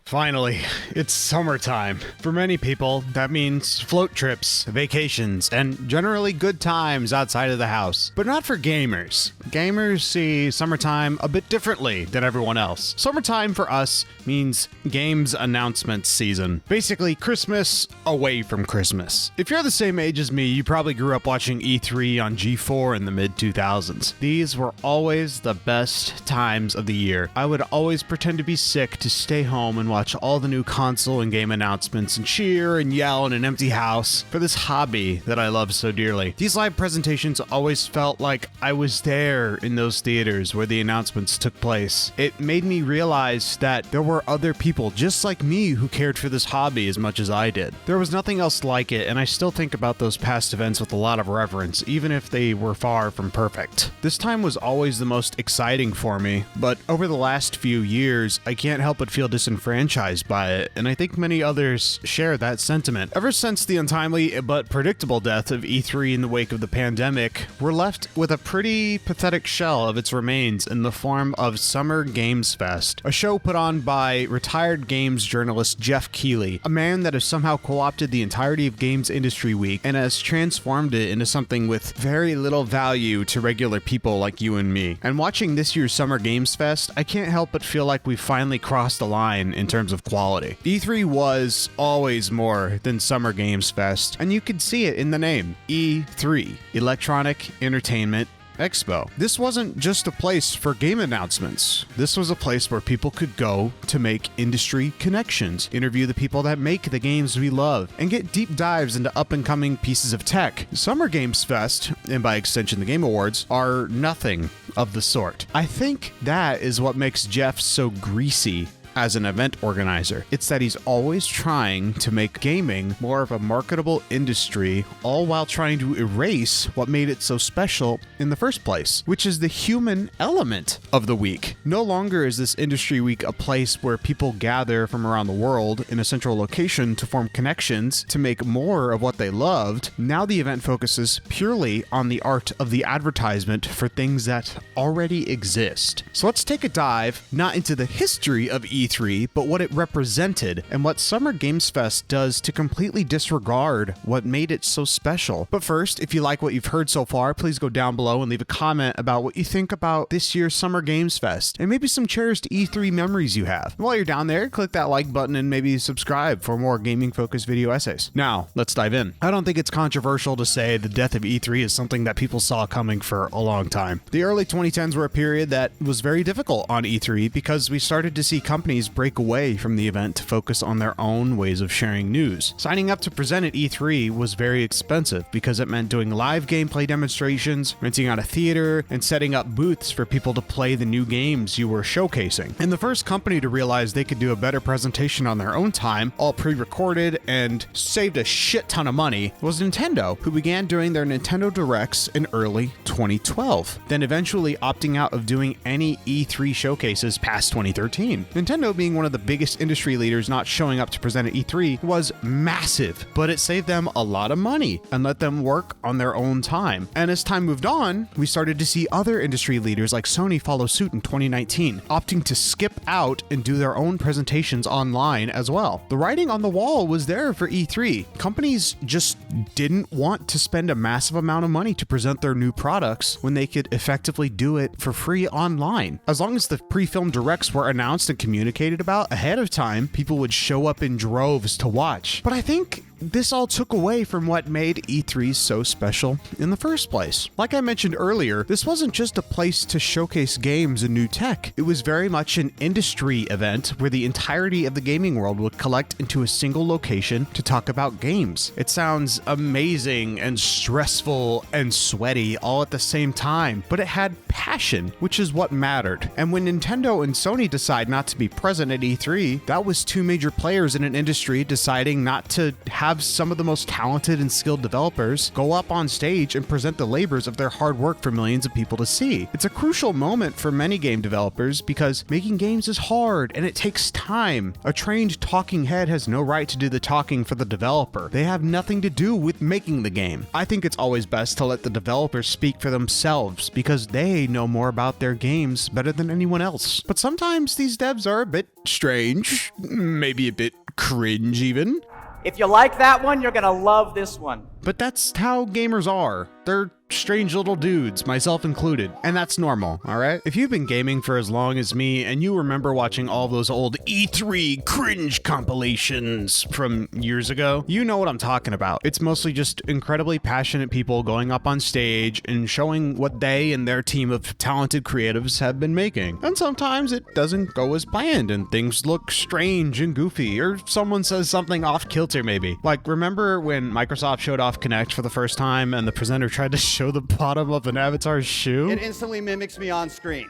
Finally, it's summertime. For many people, that means float trips, vacations, and generally good times outside of the house. But not for gamers. Gamers see summertime a bit differently than everyone else. Summertime for us means games announcement season. Basically, Christmas away from Christmas. If you're the same age as me, you probably grew up watching E3 on G4 in the mid-2000s. These were always the best times of the year. I would always pretend to be sick to stay home and watch all the new console and game announcements and cheer and yell in an empty house for this hobby that I love so dearly. These live presentations always felt like I was there in those theaters where the announcements took place. It made me realize that there were other people just like me who cared for this hobby as much as I did. There was nothing else like it, and I still think about those past events with a lot of reverence, even if they were far from perfect. This time was always the most exciting for me, but over the last few years, I can't help but feel disenfranchised by it, and I think many others share that sentiment. Ever since the untimely but predictable death of E3 in the wake of the pandemic, we're left with a pretty pathetic shell of its remains in the form of Summer Games Fest, a show put on by retired games journalist Geoff, a man that has somehow co-opted the entirety of Games Industry Week and has transformed it into something with very little value to regular people like you and me. And watching this year's Summer Games Fest, I can't help but feel like we've finally crossed the line in terms of quality. E3 was always more than Summer Games Fest, and you could see it in the name, E3, Electronic Entertainment Expo. This wasn't just a place for game announcements. This was a place where people could go to make industry connections, interview the people that make the games we love, and get deep dives into up-and-coming pieces of tech. Summer Games Fest, and by extension the Game Awards, are nothing of the sort. I think that is what makes Geoff so greasy as an event organizer. It's that he's always trying to make gaming more of a marketable industry, all while trying to erase what made it so special in the first place, which is the human element of the week. No longer is this industry week a place where people gather from around the world in a central location to form connections to make more of what they loved. Now the event focuses purely on the art of the advertisement for things that already exist. So let's take a dive, not into the history of E3, but what it represented and what Summer Games Fest does to completely disregard what made it so special. But first, if you like what you've heard so far, please go down below and leave a comment about what you think about this year's Summer Games Fest and maybe some cherished E3 memories you have. And while you're down there, click that like button and maybe subscribe for more gaming-focused video essays. Now, let's dive in. I don't think it's controversial to say the death of E3 is something that people saw coming for a long time. The early 2010s were a period that was very difficult on E3 because we started to see companies break away from the event to focus on their own ways of sharing news. Signing up to present at E3 was very expensive because it meant doing live gameplay demonstrations, renting out a theater, and setting up booths for people to play the new games you were showcasing. And the first company to realize they could do a better presentation on their own time, all pre-recorded and saved a shit ton of money, was Nintendo, who began doing their Nintendo Directs in early 2012, then eventually opting out of doing any E3 showcases past 2013. Nintendo, being one of the biggest industry leaders not showing up to present at E3, was massive, but it saved them a lot of money and let them work on their own time. And as time moved on, we started to see other industry leaders like Sony follow suit in 2019, opting to skip out and do their own presentations online as well. The writing on the wall was there for E3. Companies just didn't want to spend a massive amount of money to present their new products when they could effectively do it for free online. As long as the pre-filmed directs were announced and communicated about ahead of time, people would show up in droves to watch. But I think this all took away from what made E3 so special in the first place. Like I mentioned earlier, this wasn't just a place to showcase games and new tech. It was very much an industry event where the entirety of the gaming world would collect into a single location to talk about games. It sounds amazing and stressful and sweaty all at the same time, but it had passion, which is what mattered. And when Nintendo and Sony decide not to be present at E3, that was two major players in an industry deciding not to have have some of the most talented and skilled developers go up on stage and present the labors of their hard work for millions of people to see. It's a crucial moment for many game developers because making games is hard and it takes time. A trained talking head has no right to do the talking for the developer. They have nothing to do with making the game. I think it's always best to let the developers speak for themselves because they know more about their games better than anyone else. But sometimes these devs are a bit strange, maybe a bit cringe even. If you like that one, you're gonna love this one. But that's how gamers are. They're strange little dudes, myself included. And that's normal, alright? If you've been gaming for as long as me and you remember watching all those old E3 cringe compilations from years ago, you know what I'm talking about. It's mostly just incredibly passionate people going up on stage and showing what they and their team of talented creatives have been making. And sometimes it doesn't go as planned and things look strange and goofy, or someone says something off kilter maybe. Like, remember when Microsoft showed off Kinect for the first time and the presenter tried to show the bottom of an avatar's shoe? It instantly mimics me on screen.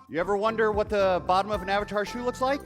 You ever wonder what the bottom of an avatar shoe looks like?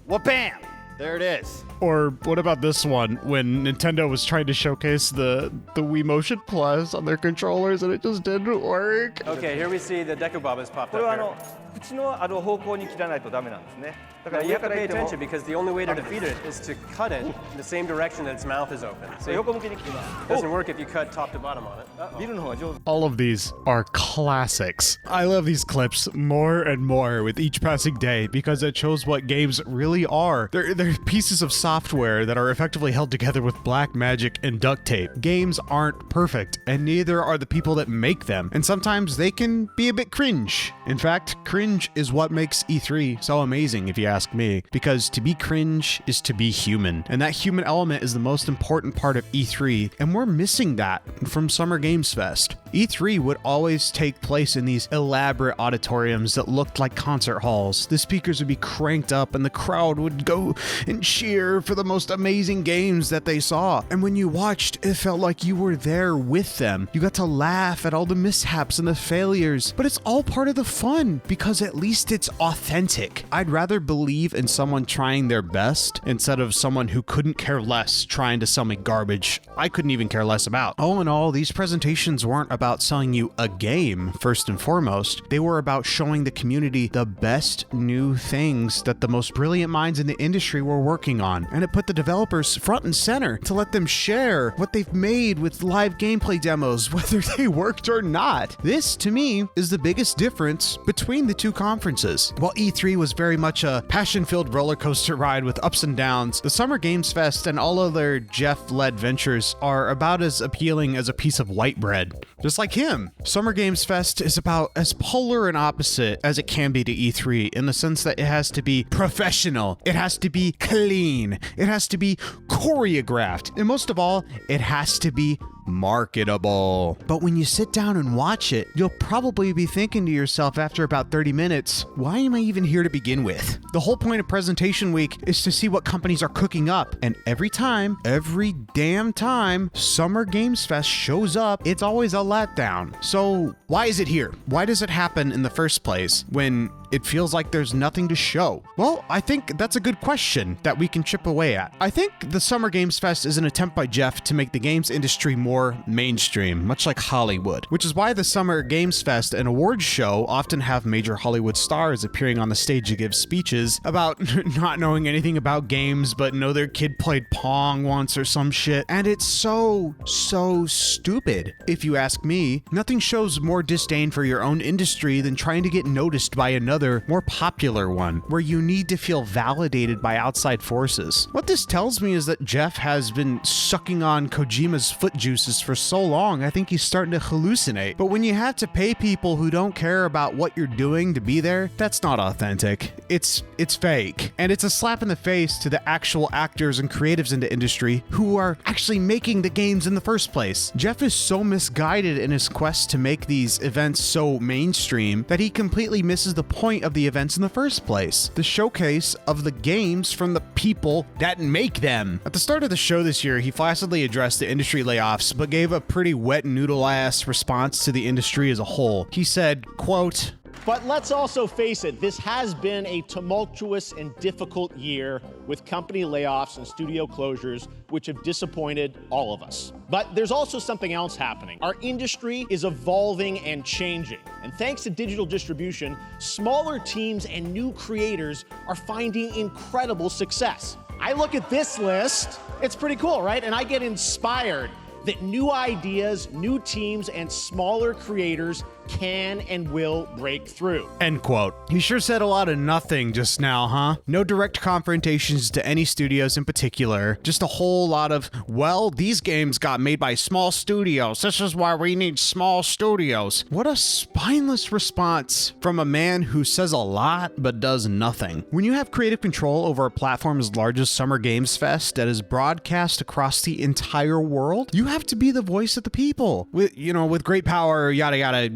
Well, bam! There it is. Or what about this one, when Nintendo was trying to showcase the Wii Motion Plus on their controllers and it just didn't work? Okay, here we see the Deku has popped up here. 口のある方向に切らないとダメなんですね。だか Now ら you 上 have か to ら pay 行っても attention because the only way to defeat it is to cut it in the same direction that its mouth is open. See? 横向きに切ります。 It doesn't work if you cut top to bottom on it. 見るの方が上手。 All of these are classics. I love these clips more and more with each passing day because it shows what games really are. They're pieces of software that are effectively held together with black magic and duct tape. Games aren't perfect, and neither are the people that make them. And sometimes they can be a bit cringe. In fact, cringe is what makes E3 so amazing, if you ask me, because to be cringe is to be human, and that human element is the most important part of E3, and we're missing that from Summer Games Fest. E3 would always take place in these elaborate auditoriums that looked like concert halls. The speakers would be cranked up and the crowd would go and cheer for the most amazing games that they saw. And when you watched, it felt like you were there with them. You got to laugh at all the mishaps and the failures, but it's all part of the fun because at least it's authentic. I'd rather believe in someone trying their best instead of someone who couldn't care less trying to sell me garbage I couldn't even care less about. All in all, these presentations weren't about selling you a game, first and foremost. They were about showing the community the best new things that the most brilliant minds in the industry were working on, and it put the developers front and center to let them share what they've made with live gameplay demos, whether they worked or not. This, to me, is the biggest difference between the two conferences. While E3 was very much a passion-filled roller coaster ride with ups and downs, the Summer Games Fest and all other Geoff-led ventures are about as appealing as a piece of white bread. Just like him. Summer Games Fest is about as polar and opposite as it can be to E3 in the sense that it has to be professional, it has to be clean, it has to be choreographed, and most of all, it has to be marketable. But when you sit down and watch it, you'll probably be thinking to yourself after about 30 minutes, why am I even here to begin with? The whole point of presentation week is to see what companies are cooking up, and every damn time, Summer Games Fest shows up, it's always a letdown. So why is it here? Why does it happen in the first place when it feels like there's nothing to show? Well, I think that's a good question that we can chip away at. I think the Summer Games Fest is an attempt by Geoff to make the games industry more mainstream, much like Hollywood, which is why the Summer Games Fest and awards show often have major Hollywood stars appearing on the stage to give speeches about not knowing anything about games but know their kid played Pong once or some shit. And it's so stupid. If you ask me, nothing shows more disdain for your own industry than trying to get noticed by another, more popular one, where you need to feel validated by outside forces. What this tells me is that Geoff has been sucking on Kojima's foot juices for so long, I think he's starting to hallucinate. But when you have to pay people who don't care about what you're doing to be there, that's not authentic. It's fake. And it's a slap in the face to the actual actors and creatives in the industry who are actually making the games in the first place. Geoff is so misguided in his quest to make these events so mainstream that he completely misses the point of the events in the first place. The showcase of the games from the people that make them. At the start of the show this year, he flaccidly addressed the industry layoffs, but gave a pretty wet noodle-ass response to the industry as a whole. He said, quote, But let's also face it, this has been a tumultuous and difficult year with company layoffs and studio closures, which have disappointed all of us. But there's also something else happening. Our industry is evolving and changing. And thanks to digital distribution, smaller teams and new creators are finding incredible success. I look at this list, it's pretty cool, right? And I get inspired that new ideas, new teams, and smaller creators can and will break through. End quote. You sure said a lot of nothing just now, huh? No direct confrontations to any studios in particular. Just a whole lot of, well, these games got made by small studios. This is why we need small studios. What a spineless response from a man who says a lot but does nothing. When you have creative control over a platform as large as Summer Games Fest that is broadcast across the entire world, you have to be the voice of the people. With great power, yada yada,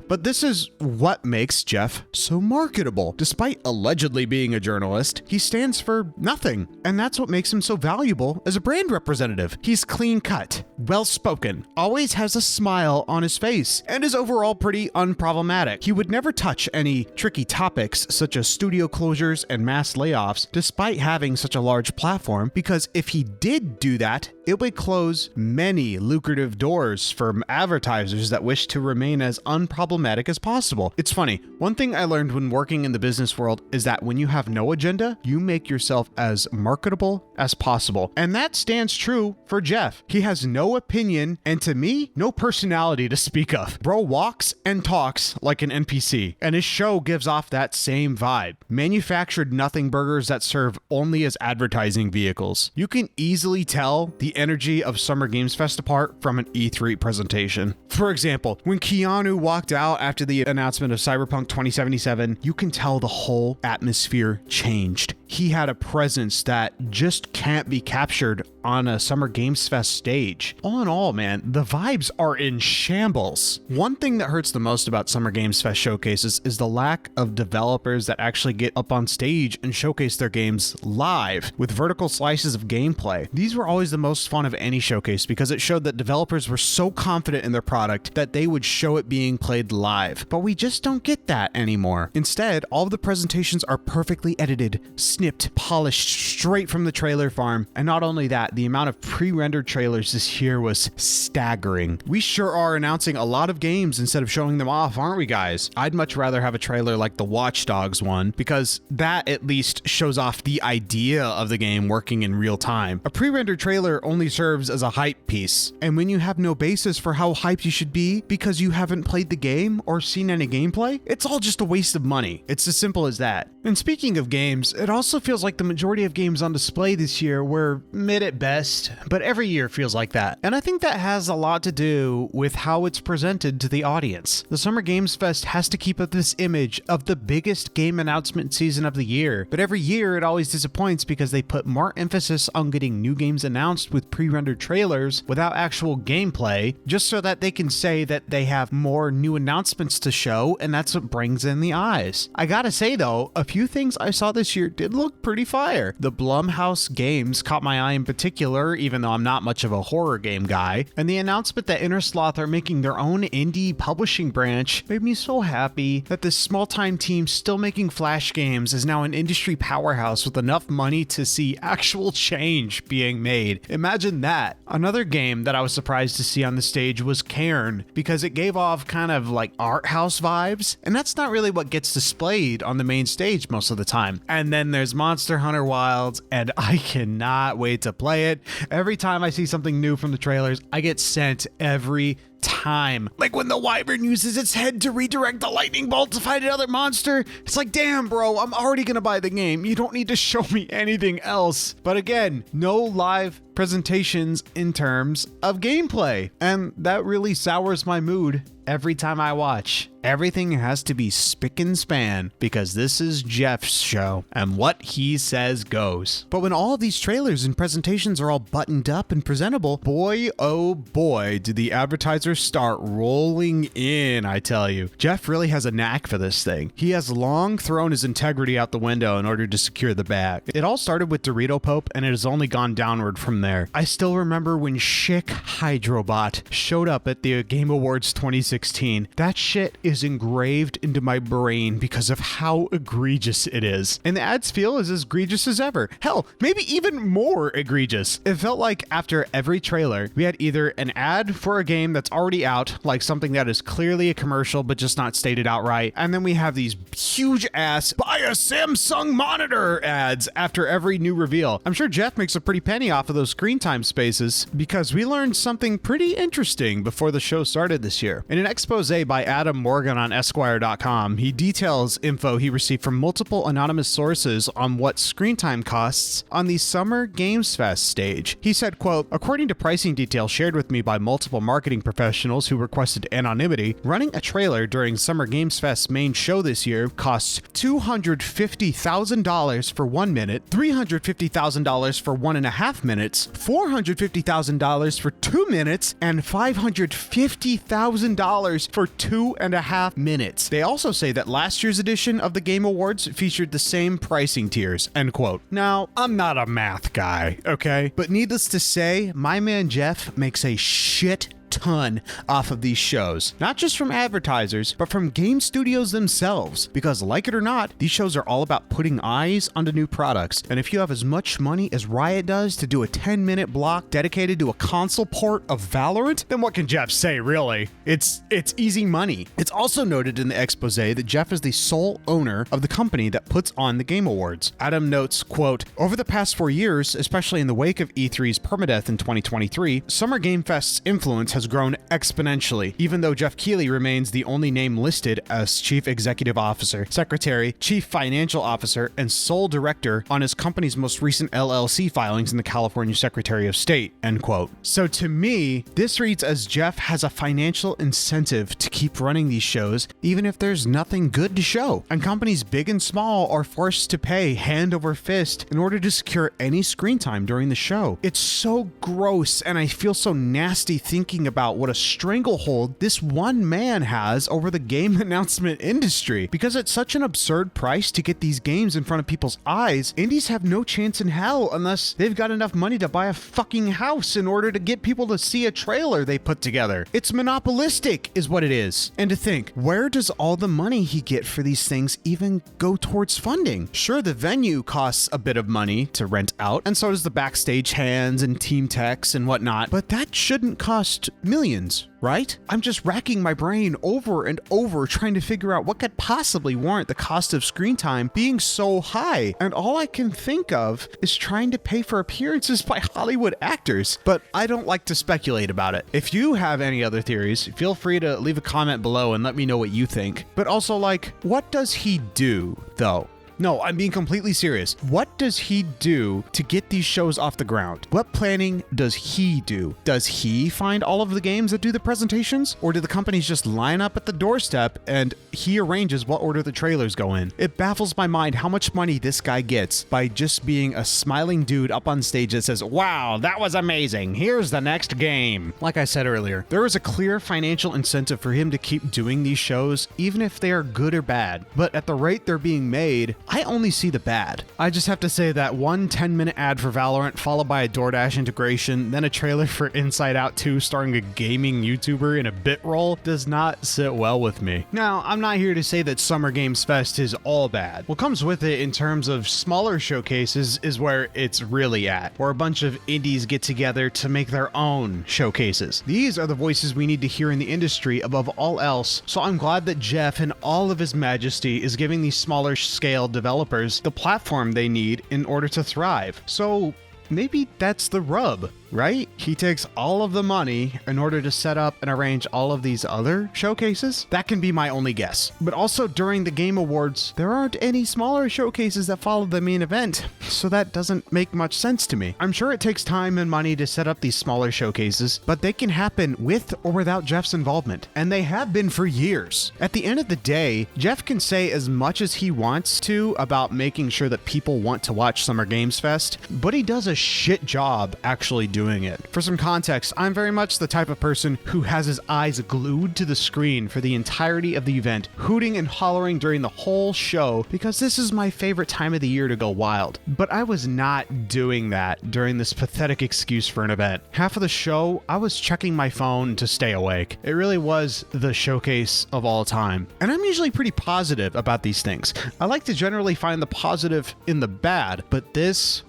But this is what makes Geoff so marketable. Despite allegedly being a journalist, he stands for nothing. And that's what makes him so valuable as a brand representative. He's clean cut, well spoken, always has a smile on his face, and is overall pretty unproblematic. He would never touch any tricky topics such as studio closures and mass layoffs, despite having such a large platform, because if he did do that, it would close many lucrative doors for advertisers that wish to remain as unproblematic as possible. It's funny, one thing I learned when working in the business world is that when you have no agenda, you make yourself as marketable as possible. And that stands true for Geoff. He has no opinion, and to me, no personality to speak of. Bro walks and talks like an NPC, and his show gives off that same vibe. Manufactured nothing burgers that serve only as advertising vehicles. You can easily tell the energy of Summer Games Fest apart from an E3 presentation. For example, when Keanu walked out after the announcement of Cyberpunk 2077, you can tell the whole atmosphere changed. He had a presence that just can't be captured on a Summer Games Fest stage. All in all, man, the vibes are in shambles. One thing that hurts the most about Summer Games Fest showcases is the lack of developers that actually get up on stage and showcase their games live with vertical slices of gameplay. These were always the most fun of any showcase because it showed that developers were so confident in their product that they would show it being played live. But we just don't get that anymore. Instead, all of the presentations are perfectly edited, snipped, polished straight from the trailer farm. And not only that, the amount of pre-rendered trailers this year was staggering. We sure are announcing a lot of games instead of showing them off, aren't we, guys? I'd much rather have a trailer like the Watch Dogs one, because that at least shows off the idea of the game working in real time. A pre-rendered trailer only serves as a hype piece, and when you have no basis for how hyped you should be because you haven't played the game or seen any gameplay, it's all just a waste of money. It's as simple as that. And speaking of games, it also feels like the majority of games on display this year were mid at best, but every year feels like that. And I think that has a lot to do with how it's presented to the audience. The Summer Games Fest has to keep up this image of the biggest game announcement season of the year, but every year it always disappoints because they put more emphasis on getting new games announced with pre-rendered trailers without actual gameplay, just so that they can say that they have more new announcements to show, and that's what brings in the eyes. I gotta say though, a few things I saw this year did look pretty fire. The Blumhouse games caught my eye in particular, even though I'm not much of a horror game guy, and the announcement that Innersloth are making their own indie publishing branch made me so happy that this small-time team still making Flash games is now an industry powerhouse with enough money to see actual change being made. Imagine that. Another game that I was surprised to see on the stage was Cairn, because it gave off kind of like art house vibes, and that's not really what gets displayed on the main stage most of the time. And then there's Monster Hunter Wilds, and I cannot wait to play it. Every time I see something new from the trailers, I get sent every time. Like when the wyvern uses its head to redirect the lightning bolt to fight another monster. It's like, damn, bro, I'm already gonna buy the game. You don't need to show me anything else. But again, no live presentations in terms of gameplay. And that really sours my mood every time I watch. Everything has to be spick and span because this is Geoff's show and what he says goes. But when all of these trailers and presentations are all buttoned up and presentable, boy, oh boy, do the advertisers start rolling in, I tell you. Geoff really has a knack for this thing. He has long thrown his integrity out the window in order to secure the bag. It all started with Dorito Pope and it has only gone downward from there. I still remember when Schick Hydrobot showed up at the Game Awards 2016 2016. That shit is engraved into my brain because of how egregious it is. And the ads feel as egregious as ever. Hell, maybe even more egregious. It felt like after every trailer, we had either an ad for a game that's already out, like something that is clearly a commercial but just not stated outright, and then we have these huge ass buy a Samsung monitor ads after every new reveal. I'm sure Geoff makes a pretty penny off of those screen time spaces because we learned something pretty interesting before the show started this year. In an expose by Adam Morgan on Esquire.com, he details info he received from multiple anonymous sources on what screen time costs on the Summer Games Fest stage. He said, quote, according to pricing details shared with me by multiple marketing professionals who requested anonymity, running a trailer during Summer Games Fest's main show this year costs $250,000 for 1 minute, $350,000 for 1.5 minutes, $450,000 for 2 minutes, and $550,000 for 2.5 minutes. They also say that last year's edition of the Game Awards featured the same pricing tiers, end quote. Now, I'm not a math guy, okay? But needless to say, my man Geoff makes a shit ton off of these shows, not just from advertisers, but from game studios themselves, because like it or not, these shows are all about putting eyes onto new products. And if you have as much money as Riot does to do a 10-minute block dedicated to a console port of Valorant, then what can Geoff say, really? It's easy money. It's also noted in the expose that Geoff is the sole owner of the company that puts on the Game Awards. Adam notes, quote, over the past 4 years, especially in the wake of E3's permadeath in 2023, Summer Game Fest's influence has grown exponentially, even though Geoff Keighley remains the only name listed as Chief Executive Officer, Secretary, Chief Financial Officer, and sole director on his company's most recent LLC filings in the California Secretary of State, end quote. So to me, this reads as Geoff has a financial incentive to keep running these shows, even if there's nothing good to show. And companies big and small are forced to pay hand over fist in order to secure any screen time during the show. It's so gross, and I feel so nasty thinking about what a stranglehold this one man has over the game announcement industry. Because it's such an absurd price to get these games in front of people's eyes, indies have no chance in hell unless they've got enough money to buy a fucking house in order to get people to see a trailer they put together. It's monopolistic is what it is. And to think, where does all the money he get for these things even go towards funding? Sure, the venue costs a bit of money to rent out, and so does the backstage hands and team techs and whatnot, but that shouldn't cost millions, right? I'm just racking my brain over and over trying to figure out what could possibly warrant the cost of screen time being so high. And all I can think of is trying to pay for appearances by Hollywood actors. But I don't like to speculate about it. If you have any other theories, feel free to leave a comment below and let me know what you think. But also, like, what does he do, though? No, I'm being completely serious. What does he do to get these shows off the ground? What planning does he do? Does he find all of the games that do the presentations? Or do the companies just line up at the doorstep and he arranges what order the trailers go in? It baffles my mind how much money this guy gets by just being a smiling dude up on stage that says, wow, that was amazing. Here's the next game. Like I said earlier, there is a clear financial incentive for him to keep doing these shows, even if they are good or bad. But at the rate they're being made, I only see the bad. I just have to say that one 10-minute ad for Valorant followed by a DoorDash integration, then a trailer for Inside Out 2 starring a gaming YouTuber in a bit role does not sit well with me. Now, I'm not here to say that Summer Games Fest is all bad. What comes with it in terms of smaller showcases is where it's really at, where a bunch of indies get together to make their own showcases. These are the voices we need to hear in the industry above all else, so I'm glad that Geoff in all of his majesty is giving these smaller scale developers the platform they need in order to thrive. So maybe that's the rub, right? He takes all of the money in order to set up and arrange all of these other showcases. That can be my only guess. But also during the Game Awards, there aren't any smaller showcases that follow the main event, so that doesn't make much sense to me. I'm sure it takes time and money to set up these smaller showcases, but they can happen with or without Geoff's involvement, and they have been for years. At the end of the day, Geoff can say as much as he wants to about making sure that people want to watch Summer Games Fest, but he does a shit job actually doing doing it. For some context, I'm very much the type of person who has his eyes glued to the screen for the entirety of the event, hooting and hollering during the whole show because this is my favorite time of the year to go wild. But I was not doing that during this pathetic excuse for an event. Half of the show, I was checking my phone to stay awake. It really was the showcase of all time. And I'm usually pretty positive about these things. I like to generally find the positive in the bad, but this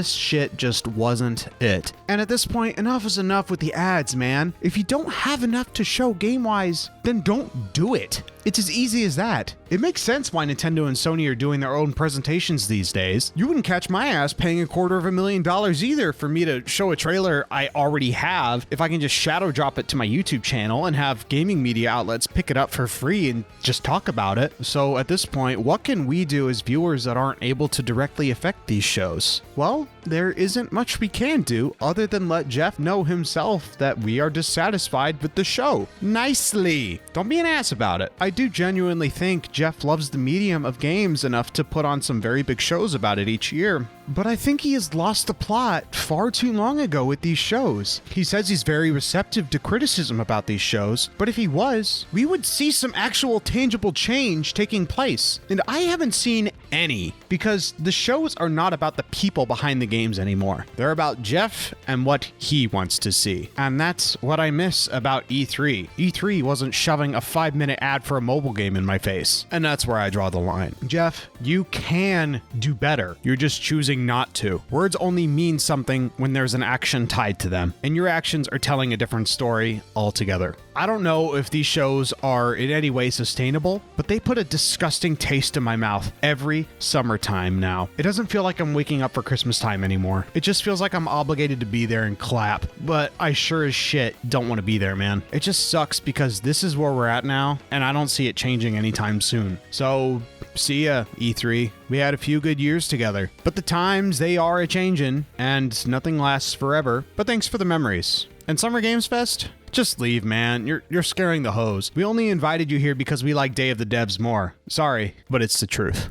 shit just wasn't it. And at this point, enough is enough with the ads, man. If you don't have enough to show game-wise, then don't do it. It's as easy as that. It makes sense why Nintendo and Sony are doing their own presentations these days. You wouldn't catch my ass paying $250,000 either for me to show a trailer I already have if I can just shadow drop it to my YouTube channel and have gaming media outlets pick it up for free and just talk about it. So at this point, what can we do as viewers that aren't able to directly affect these shows? Well, there isn't much we can do other than let Geoff know himself that we are dissatisfied with the show. Nicely. Don't be an ass about it. I do genuinely think Geoff loves the medium of games enough to put on some very big shows about it each year. But I think he has lost the plot far too long ago with these shows. He says he's very receptive to criticism about these shows, but if he was, we would see some actual tangible change taking place. And I haven't seen any, because the shows are not about the people behind the games anymore. They're about Geoff and what he wants to see. And that's what I miss about E3. E3 wasn't shoving a 5-minute ad for a mobile game in my face. And that's where I draw the line. Geoff, you can do better. You're just choosing not to. Words only mean something when there's an action tied to them, and your actions are telling a different story altogether. I don't know if these shows are in any way sustainable, but they put a disgusting taste in my mouth every summertime now. It doesn't feel like I'm waking up for Christmas time anymore. It just feels like I'm obligated to be there and clap, but I sure as shit don't want to be there, man. It just sucks because this is where we're at now, and I don't see it changing anytime soon. So, see ya, E3. We had a few good years together, but the times, they are a-changin', and nothing lasts forever, but thanks for the memories. And Summer Games Fest? Just leave, man. You're scaring the hoes. We only invited you here because we like Day of the Devs more. Sorry, but it's the truth.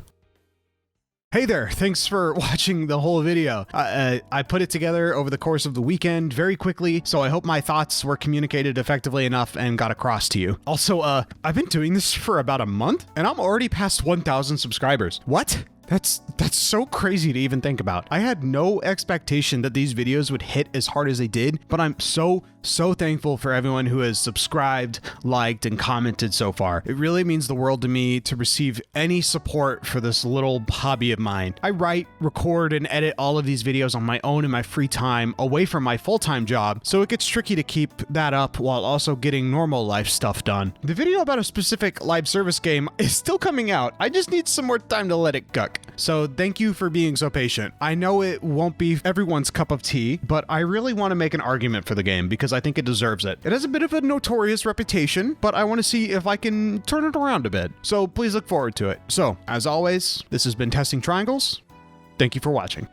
Hey there, thanks for watching the whole video. I put it together over the course of the weekend very quickly, so I hope my thoughts were communicated effectively enough and got across to you. Also, I've been doing this for about a month, and I'm already past 1,000 subscribers. What? That's so crazy to even think about. I had no expectation that these videos would hit as hard as they did, but I'm so thankful for everyone who has subscribed, liked, and commented so far. It really means the world to me to receive any support for this little hobby of mine. I write, record, and edit all of these videos on my own in my free time away from my full-time job, so it gets tricky to keep that up while also getting normal life stuff done. The video about a specific live service game is still coming out. I just need some more time to let it cook. So thank you for being so patient. I know it won't be everyone's cup of tea, but I really want to make an argument for the game because I think it deserves it. It has a bit of a notorious reputation, but I want to see if I can turn it around a bit. So please look forward to it. So, as always, this has been Testing Triangles. Thank you for watching.